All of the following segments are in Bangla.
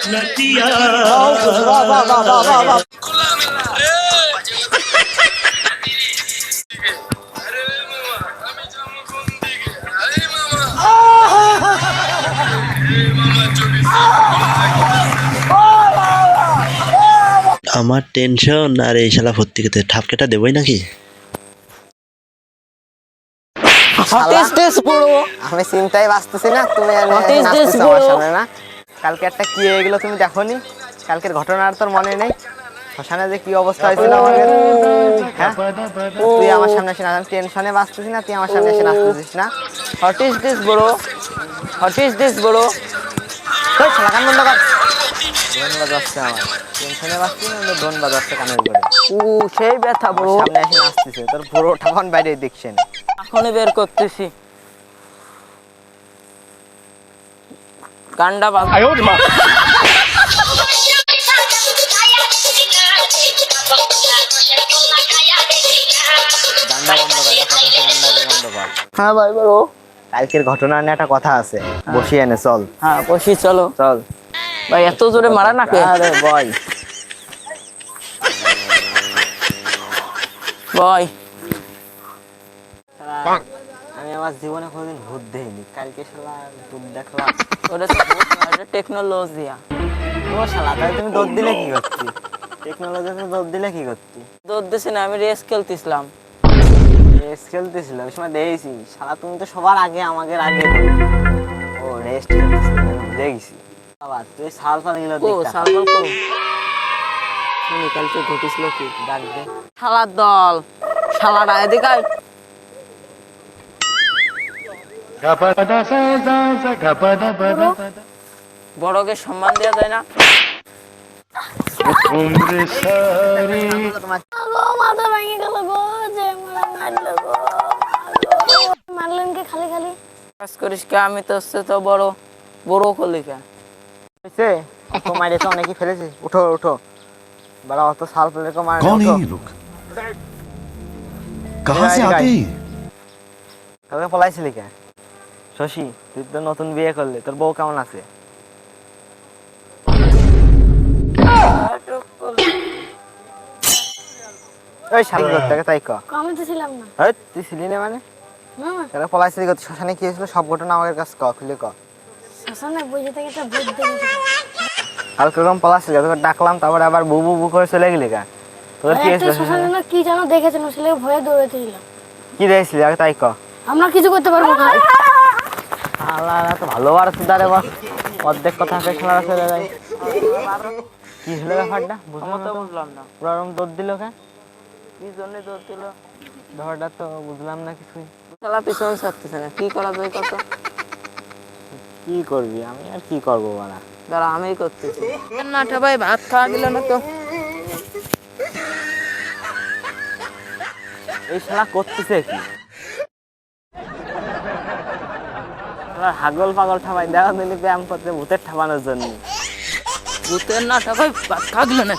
নদিয়া আমার টেনশন আর এই শালা ভর্তিকে ঠাপকেটা দেবই নাকি আমি চিন্তায় বাঁচতেছি না তুমি না কালকে একটা কি হয়ে গেলো তুমি দেখোনি কালকের ঘটনা আর তোর মনে নেই শ্মশানে যে কি অবস্থা হয়েছিল আমাদের হ্যাঁ তুই আমার সামনে এসে না টেনশনে বাঁচতেছি না তুই আমার সামনে এসে নাচতেছিস না what is this bro what is this bro কই শালা কান বন্ধ কর ধন বাজাচ্ছে আমার টেনশনে বাঁচছিস না ধন বাজাচ্ছে কানের উপরে সেই ব্যথা ব্রো সামনে এসে নাচতেছে তোর পুরো ঠাকুন বাইরে দেখছেন এখনই বের করতেছি গান্ডা বাজ হ্যাঁ ভাই বলো কালকের ঘটনা নিয়ে একটা কথা আছে বসিয়ে এনে চল হ্যাঁ বসি চলো চল ভাই এত জোরে মারা নাকি আরে বয় বয় আমি আমার জীবনে কোনোদিন ভূত দেখিনি কালকে শালা ভূত দেখলাম ওটা তো টেকনোলজিয়া ও শালা তাই তুমি দৌড় দিলে কি করছি টেকনোলজিতে দৌড় দিলে কি করছি দৌড় দিছি না আমি রেস খেলতেছিলাম রেস খেলতেছিল ওই সময় দেখেছি শালা তুমি তো সবার আগে আমাদের আগে ও রেস্ট দেখেছি বাবা তুই সাল ফাল গেল ও সালমান কো শুনি কালকে ঘটেছিল কি ডাক দে শালার দল শালারা এদিকে আয়। বড়কে সম্মান দেওয়া যায় না মাথা ভেঙে গেল গো যে মারলো গো মারলেন কে খালি খালি কাজ করিস কে আমি তো হচ্ছে তো বড় কলিকা হইছে তো মাইরে তো অনেকই ফেলেছিস উঠো উঠো বড় অত সাল ফেলে কো মারে कौन है ये लोग कहाँ से आते हैं কালকে পলাইছিলি কে শশী তুই তো নতুন বিয়ে করলি তোর বউ কেমন আছে ওই শালা করতে তাই ক আমি তো ছিলাম না এই তুই ছিলি না মানে কালকে পলাইছিলি কত শ্মশানে কি হয়েছিল সব ঘটনা আমাদের কাছে ক খুলে ক শাসনে বুঝে থেকে একটা ভূত দেখেছি কালকে এরকম পলাইছিলি তোকে ডাকলাম তারপরে আবার বু বু বু করে চলে গেলি কা তোর কি হয়েছিল শাসনে না কি জানো দেখেছেন ছেলে ভয়ে দৌড়াতেছিল কি দেখছিলি আগে তাই ক আমরা কিছু করতে পারবো না আল্লাহ তো ভালোবার সুদারে বস অর্ধেক কথা কে শোনা চলে যায় কি হলো ব্যাপারটা বুঝলাম না পুরো রকম দৌড় দিল কে কি জন্য দৌড় দিল ধরটা তো বুঝলাম না কিছুই শালা পিছন ছাড়তেছে না কি করা যায় কত কি করবি আমি আর কি করবো বলা দাঁড়া আমি করতেছি না ভাই ভাত খাওয়া গেল না তো এই শালা করতেছে কি হাগল পাগল ঠাবাই দেখা দিলি ব্যায়াম করতে ভূতের ঠাবানোর জন্য ভূতের না ভাই ভাত খাওয়া গেল না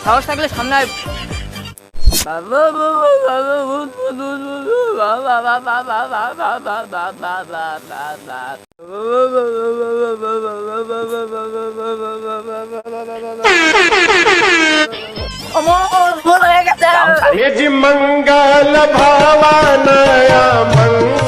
সাহস থাকলে সামনে আয় मंगल भावनया मंगल